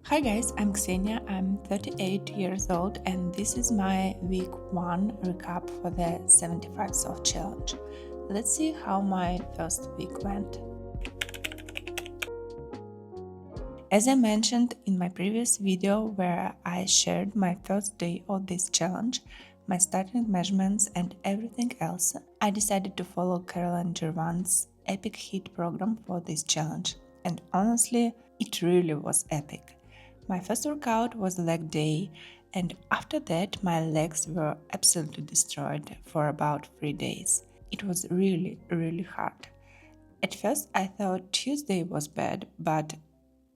Hi guys, I'm Ksenia. I'm 38 years old and this is my week 1 recap for the 75 soft challenge. Let's see how my first week went. As I mentioned in my previous video where I shared my first day of this challenge, my starting measurements and everything else, I decided to follow Caroline Girvan's epic HIIT program for this challenge. And honestly, it really was epic. My first workout was leg day, and after that, my legs were absolutely destroyed for about 3 days. It was really hard. At first, I thought Tuesday was bad, but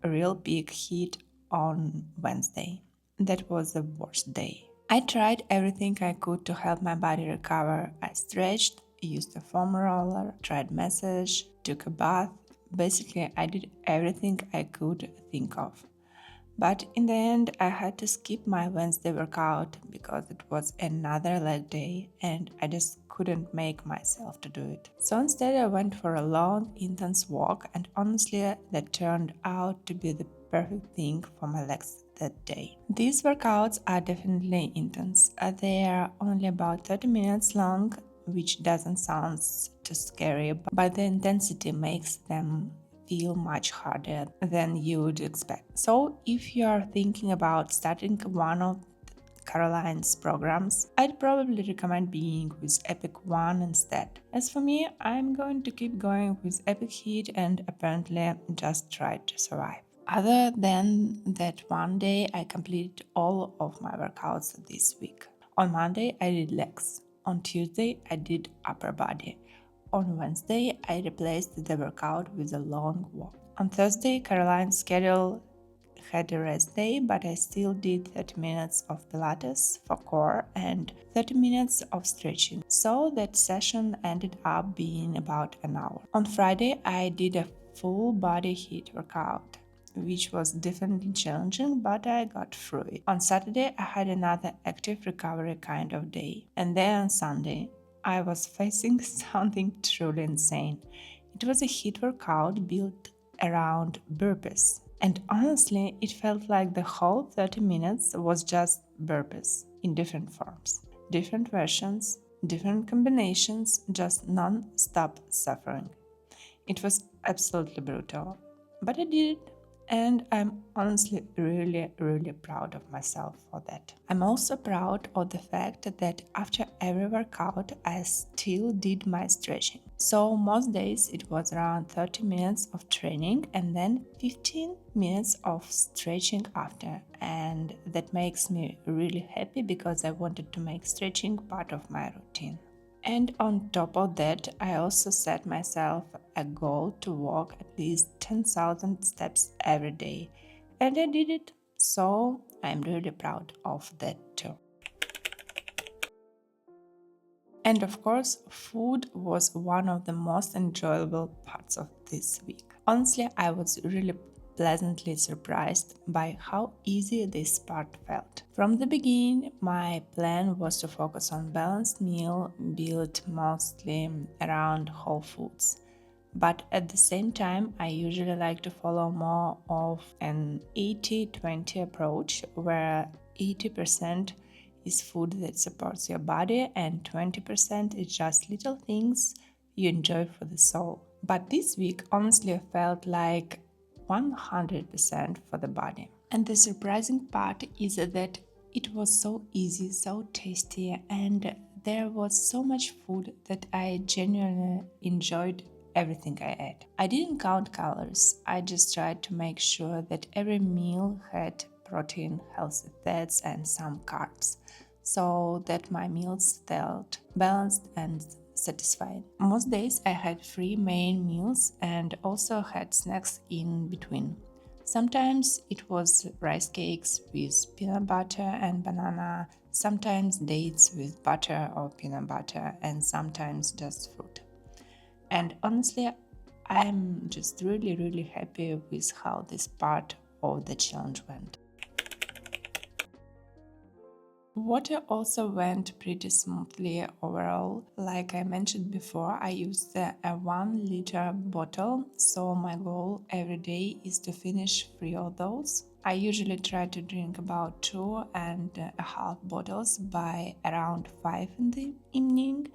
a real big heat on Wednesday. That was the worst day. I tried everything I could to help my body recover. I stretched, used a foam roller, tried massage, took a bath. Basically, I did everything I could think of. But in the end, I had to skip my Wednesday workout because it was another leg day and I just couldn't make myself to do it. So instead, I went for a long, intense walk, and honestly, that turned out to be the perfect thing for my legs that day. These workouts are definitely intense. They are only about 30 minutes long, which doesn't sound too scary, but the intensity makes them feel much harder than you would expect. So, if you are thinking about starting one of Caroline's programs, I'd probably recommend being with Epic 1 instead. As for me, I'm going to keep going with Epic HIIT and apparently just try to survive. Other than that one day, I completed all of my workouts this week. On Monday, I did legs. On Tuesday, I did upper body. On Wednesday, I replaced the workout with a long walk. On Thursday, Caroline's schedule had a rest day, but I still did 30 minutes of Pilates for core and 30 minutes of stretching, so that session ended up being about an hour. On Friday, I did a full body HIIT workout, which was definitely challenging, but I got through it. On Saturday, I had another active recovery kind of day, and then on Sunday, I was facing something truly insane. It was a HIIT workout built around burpees. And honestly, it felt like the whole 30 minutes was just burpees in different forms, different versions, different combinations, just non stop suffering. It was absolutely brutal. But I did it, and I'm honestly really proud of myself for that. I'm also proud of the fact that after every workout, I still did my stretching. So most days it was around 30 minutes of training and then 15 minutes of stretching after. And that makes me really happy because I wanted to make stretching part of my routine. And on top of that, I also set myself a goal to walk at least 10,000 steps every day. And I did it, so I'm really proud of that too. And of course, food was one of the most enjoyable parts of this week. Honestly, I was really pleasantly surprised by how easy this part felt. From the beginning, my plan was to focus on balanced meal built mostly around whole foods. But at the same time, I usually like to follow more of an 80-20 approach where 80% is food that supports your body and 20% is just little things you enjoy for the soul. But this week honestly felt like 100% for the body. And the surprising part is that it was so easy, so tasty, and there was so much food that I genuinely enjoyed everything I ate. I didn't count calories, I just tried to make sure that every meal had protein, healthy fats, and some carbs, so that my meals felt balanced and satisfying. Most days I had 3 main meals and also had snacks in between. Sometimes it was rice cakes with peanut butter and banana, sometimes dates with butter or peanut butter, and sometimes just fruit. And honestly, I'm just really happy with how this part of the challenge went. Water also went pretty smoothly overall. Like I mentioned before, I used a 1 liter bottle, so my goal every day is to finish 3 of those. I usually try to drink about 2.5 bottles by around 5 in the evening,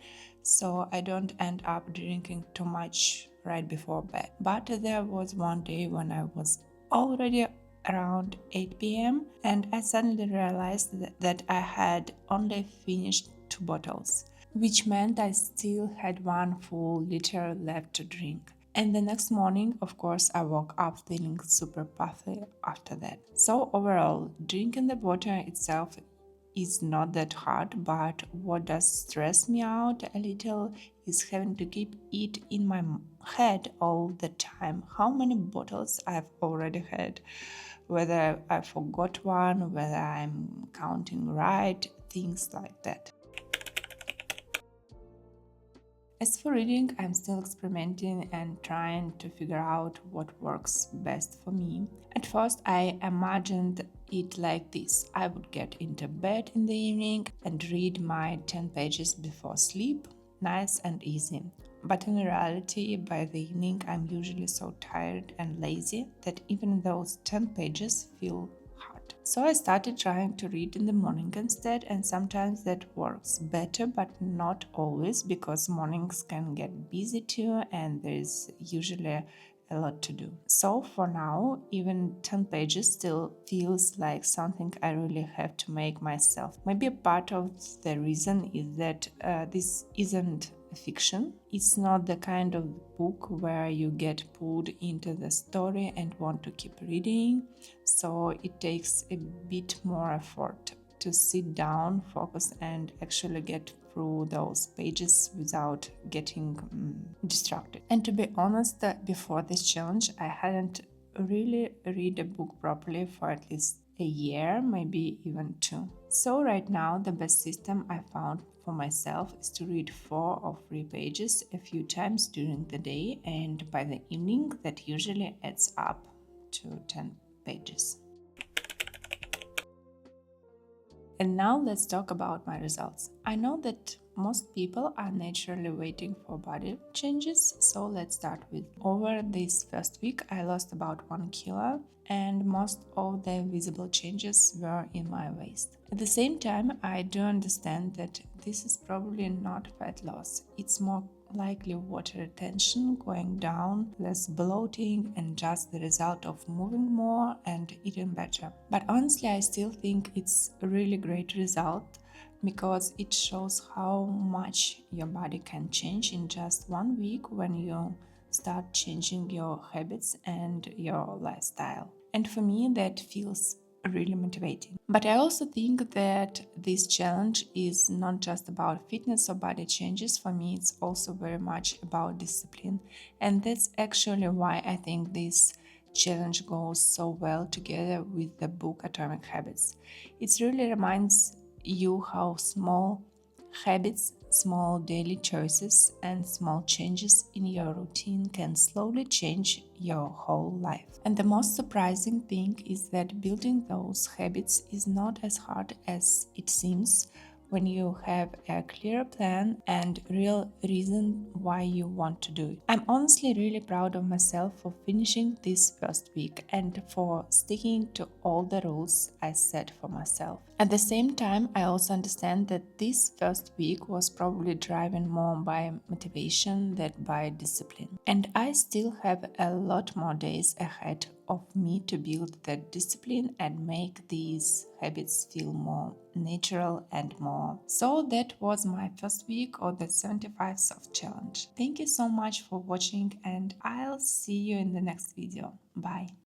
so I don't end up drinking too much right before bed. But there was one day when I was already around 8 p.m. and I suddenly realized that I had only finished 2 bottles, which meant I still had 1 full liter left to drink. And the next morning, of course, I woke up feeling super puffy after that. So, overall, drinking the water itself is not that hard, but what does stress me out a little is having to keep it in my head all the time how many bottles I've already had, whether I forgot one, whether I'm counting right, things like that. As for reading, I'm still experimenting and trying to figure out what works best for me. At first, I imagined it like this: I would get into bed in the evening and read my 10 pages before sleep, nice and easy. But in reality, by the evening, I'm usually so tired and lazy that even those 10 pages feel hard. So I started trying to read in the morning instead, and sometimes that works better, but not always because mornings can get busy too, and there's usually a lot to do. So for now, even 10 pages still feels like something I really have to make myself. Maybe a part of the reason is that this isn't fiction. It's not the kind of book where you get pulled into the story and want to keep reading, so it takes a bit more effort to sit down, focus, and actually get through those pages without getting distracted. And to be honest, before this challenge, I hadn't really read a book properly for at least a year, maybe even 2. So right now, the best system I found for myself is to read 4 or 3 pages a few times during the day, and by the evening, that usually adds up to 10 pages. And now let's talk about my results. I know that most people are naturally waiting for body changes, so let's start with. Over this first week, I lost about 1 kilo, and most of the visible changes were in my waist. At the same time, I do understand that this is probably not fat loss, it's more likely water retention going down, less bloating, and just the result of moving more and eating better. But honestly, I still think it's a really great result because it shows how much your body can change in just 1 week when you start changing your habits and your lifestyle. And for me, that feels really motivating. But I also think that this challenge is not just about fitness or body changes. For me, it's also very much about discipline. And that's actually why I think this challenge goes so well together with the book Atomic Habits. It really reminds you how small habits, small daily choices, and small changes in your routine can slowly change your whole life. And the most surprising thing is that building those habits is not as hard as it seems when you have a clear plan and real reason why you want to do it. I'm honestly really proud of myself for finishing this first week and for sticking to all the rules I set for myself. At the same time, I also understand that this first week was probably driven more by motivation than by discipline. And I still have a lot more days ahead of me to build that discipline and make these habits feel more natural and more. So that was my first week of the 75 soft challenge. Thank you so much for watching, and I'll see you in the next video. Bye.